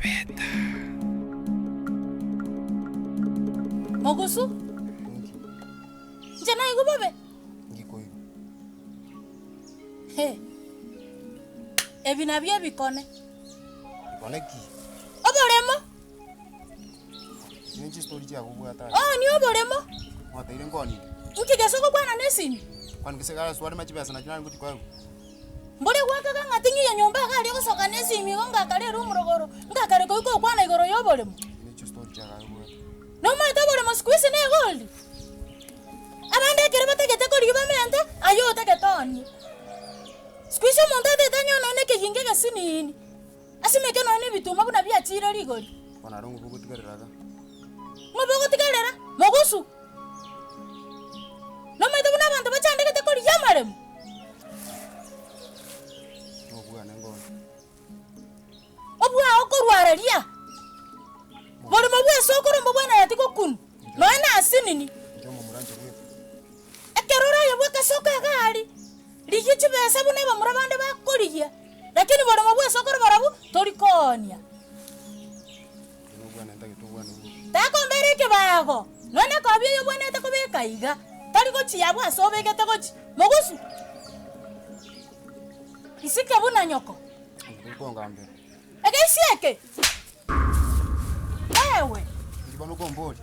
Beta. Mogusu? Njana igu babe? Ngikoyo. He. Ebi nabyo bikone. Bikone ki? Oboremo? Ninchi story ya kubwata. Oh, ni oboremo? Mwata ile ngoni. Nkigesogo bwana nesini. Kwani kisekala swali machibasa na jina nguti kwayo. Mbole gwaka kanga tingi ya nyumba kali kusoka nesimi ngonga kale rumurogoro. Ngakare ko iko kwana igoro yoboremo. Ninchi story ya kubwata. No mai taboremo squeeze ne gold. Abande kere bategete ko riba mente ayo tegetoni. Squeeze monta de tanyo no ne kehinge gasinini. Asimeke no ne bituma buna bya tira rigori. Kwana rongo bugutigariraga. Ngobogo tigalera Mogusu. No mai tabuna bantu bachande kete ko riyamaremo. Ngobwana ngoni. Obwa okorwararia. Bole mabwe sokoro mbona yatiko kun. No ina asinini. Njomo muranje bwe. Ekerora yobwe kasoka gali. Ligichi besa bune bamurabande bakoriye. Lakini bole mabwe sokoro barabu torikonya. Ngobwana ndage tubwana bwe. Tako mbereke bago. None kabye yobwe nete ko bekaiga. Tariko chiyabwa sobegete ko chi. Mogusu. Isike buna nyoko. Ngikonga mbere. Egesieke. Ewe. Ngibona ukomboli.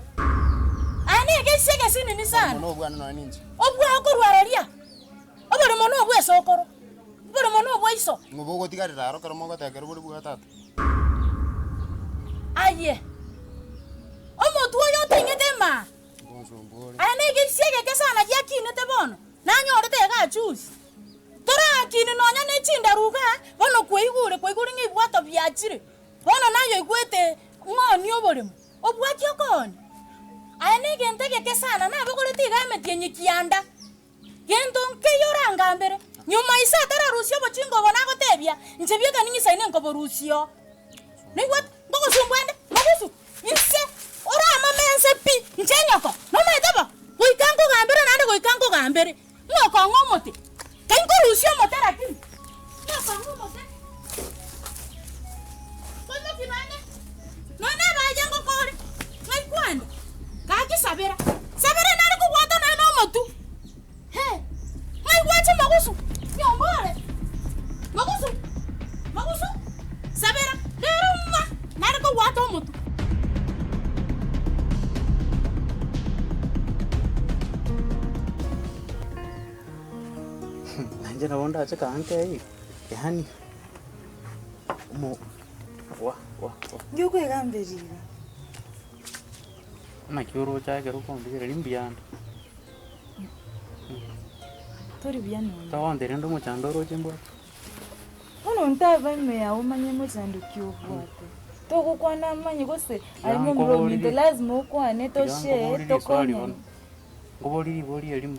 Ani egesieke sinini sana. No bwana no ninchi. Obwa okorwararia. Obole mono obwe sokoro. Obole mono obwe iso. Ngobogo tigarira aro karo mongo tekero buri bwatata. Aye. Omo tuo yo tengete ma. Ngonso mboli. Ani egesieke kesana yakine te bono. Nanyore te ga choose. Tora akine nonya ne chinda ruga. Bono kweigure ngibwato byachire. Bono nayo igwete ngoni oboremo. Obwati okoni. Ani gentege kesana na bogore tiga metenye kianda. Gento nke yoranga mbere. Nyuma isa tara rusio bochingo bona gotebia. Nchebia kaningi saine nko rusio. Ni what? Ngogo sumbwende. Mogusu. Ise. Ora amamense pi. Nchenyoko. No metaba. Goikango gambere nande goikango gambere. Ngoko ngomote. Kaingo rusio motera kimi. Ngoko ngomote. Kono kimane. None bayango kore. Ngai kwanda. Kaki sabera. Sabera nari ko wata na no motu. He. Ngai wacha Mogusu. Nyombore. Mogusu. Mogusu. Sabera. Deruma. Nari ko wata motu. Nanje nabonda acha kanke hii. Yani mo wa. Ngiyoko egamberiga. Na kioro cha kero kombere limbianda. Tori byano. Tawandere ndo muchandoro chimbo. Ono ntava meya umanye muzanduki ubwate. Toko kwana manye gose arimo murominde lazima ukwane toshe tokonye. Ngobori bori elimo.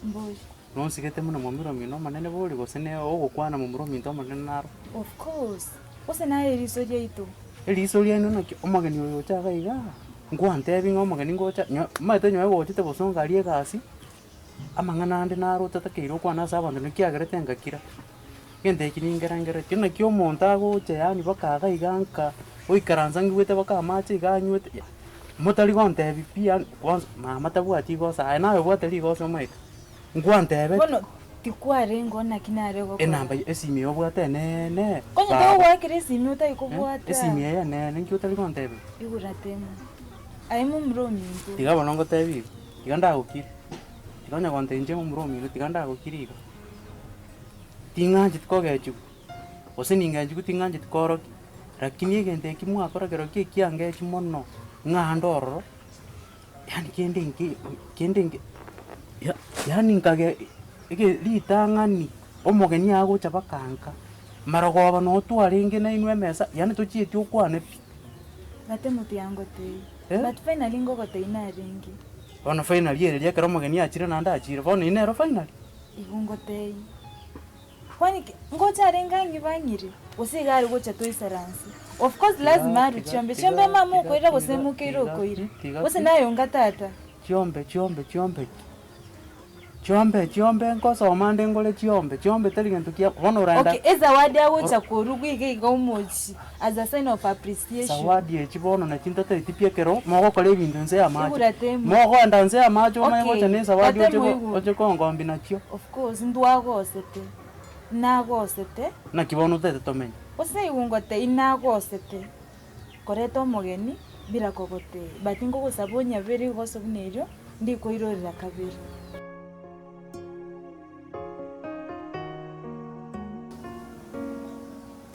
Mboje. Nonsigete muno momiro mino manene bori gose ne ogokwana mu murominto manene naro. Of course. Ose naye riso jeito. Eliso liano na omageni oyo chaga iga. Ngwante binga omageni ngocha maite nyoe gochite bosonga rie gasi. Amangana ande naro tatakeiro kwana sabantu nikiagerete ngakira. Gende kiningerangere kina kyo monta goche yani bakaga iganka oikaranza ngwete bakamache iganywete. Motali gonte bipia mama tabwati gosa nawe bwatali gosa maite. Ngwante Bono tikware ngona kinare go. Enamba esimi obwate ne. Konye to wa kiresi utai kubwata. Esimi ya ne nkyotali gonte bi. Iguratema. Aimo mrominto. Tiga bonongo tebi. Tiganda gukiri. Tiganya gonte nje mrominto tiganda gukiri. Tinganjit kogechu. Osininganju tinganjit korok. Lakini gente kimwa korogero kiange chimono. Ngandoro. Yani kende yani ngage ige litangani omogeni ago chabakanka. Maragoba no twaringe na inwe mesa yani tuchieti ukwane pi. Bate muti yango te. But finally ngo gote ina ringi. Ono finally yele kero mogeni achire nanda achire. Bono inero finally. Igungo te. Kwani ngocha renga ngibanyire. Usigari gocha to isaransi. Of course lazima ruchombe. Chombe mama ukoira gosemuke iro koira. Ose nayo ngatata. Chombe. chiombe nkosoma nde ngole chiombe tari gento kia bono randa. Okay, zawadi agocha korugu iga umuchi as a sign of appreciation. Zawadi echi bono na chinta te tipia kero mogo kole bintu nse amacho. Iburatemo. Mogo anda nse amacho Okay, magocha ne zawadi tatemo oche kongombi nachio. Of course, ndwagosete. Nagosete. Na kibono tete tomenya. Ose iwungote inagosete. Koreto mogeni bira kogote. Batingo gosabonya beri goso bunerio ndiko irorera kabiri.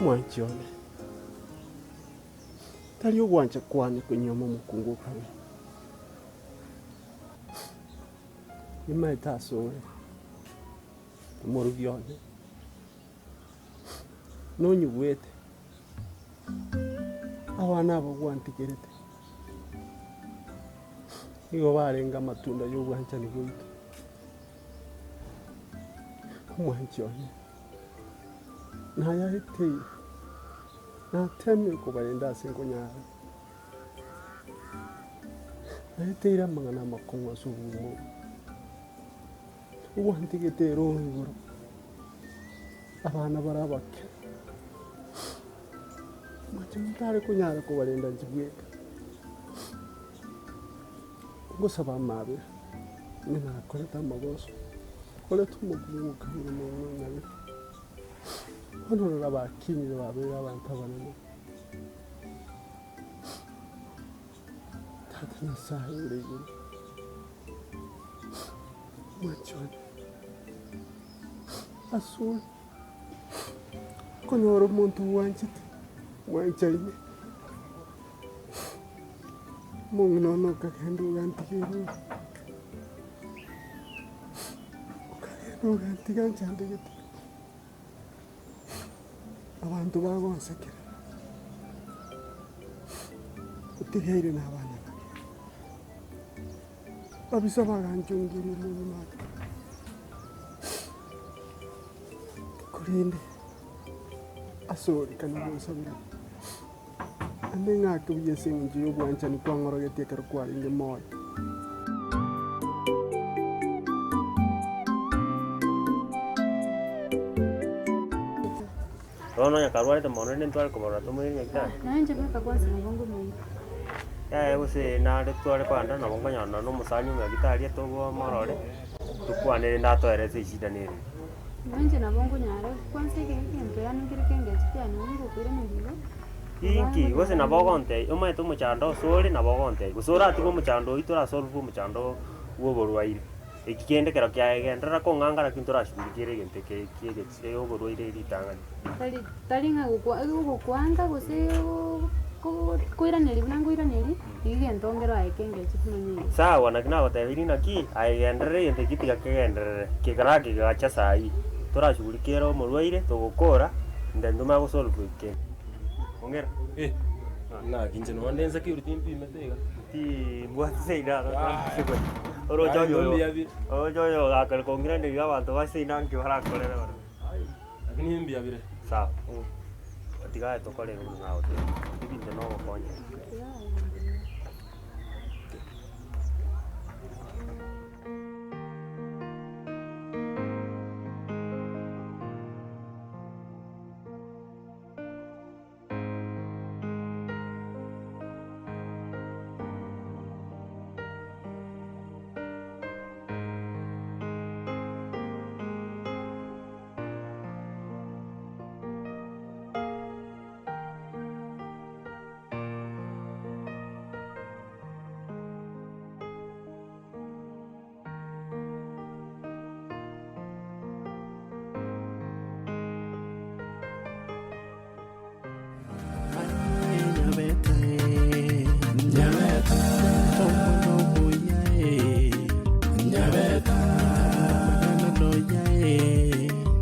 Mwanchione tari ogwancha kwane kunyoma mukungu kawe imaita asore morugione nonyugwete abana abo gwantigerete igo barenga matunda y'ogwancha ni gwitu mwanchione nayahitei natemye kubarenda asinkonyara nahiteire amang'ana amakong'u ase obumo ogwantigete roho igoro abana bara abake mache mutare kunyara kubarenda njibweka ngosaba amabera ninakoreta amagoso koreta omogumu kabiri n'omwanyabire hano n'abakinyire babera abantu abanene tata nyasaye uri iguru machoni asuri konyora omuntu wanchite mwanchaine mung'nono okagenda ogantigeire okagenda ogantiga nchandegete abantu bagonsekera utigeire n'abana bake babisa baganchungire n'umumata kurinde asori kana gonsabira ande ng'ake buyeseng'encho y'obwanchani kwang'orogetie ekero kwarenge moyo Rono ya karwari mono ni ntwari kubara tumuri nyakita. Nanje beka kwanza na bongo mwe. Ya use na de twari kwanda na bongo nyana no musanyu ya gitari togo morore. Tukwane nda twereze ishida niri. Nanje na bongo nyara kwanza kenge ya ningiri kenge chipya ningo kwira ningo. Inki use na bogonte umwe tu muchando sori na bogonte. Gusora ati ko muchando itura solvu muchando wo borwaire. Ikigende kero kyagendera ko ngangara kintura shibikire gente ke kiege yo borwaire ritanga. Tali kwanga guse kwira neli nango ira neli igento ngero aikenge chipuno nyi. Sawa na kina batebiri naki aigendere gente kitiga kegendere kigaraki gacha sai. Tora shibikiro morwaire tugukora ndenduma gusolvu ke. Ongera na kinje no ndenza ki urutimpi metega ti bwatseina orojo akal kongira ni abantu baseina nki barakorera baro lakini mbi abire sawa atigaye tokore ng'aho ibinde no gokonya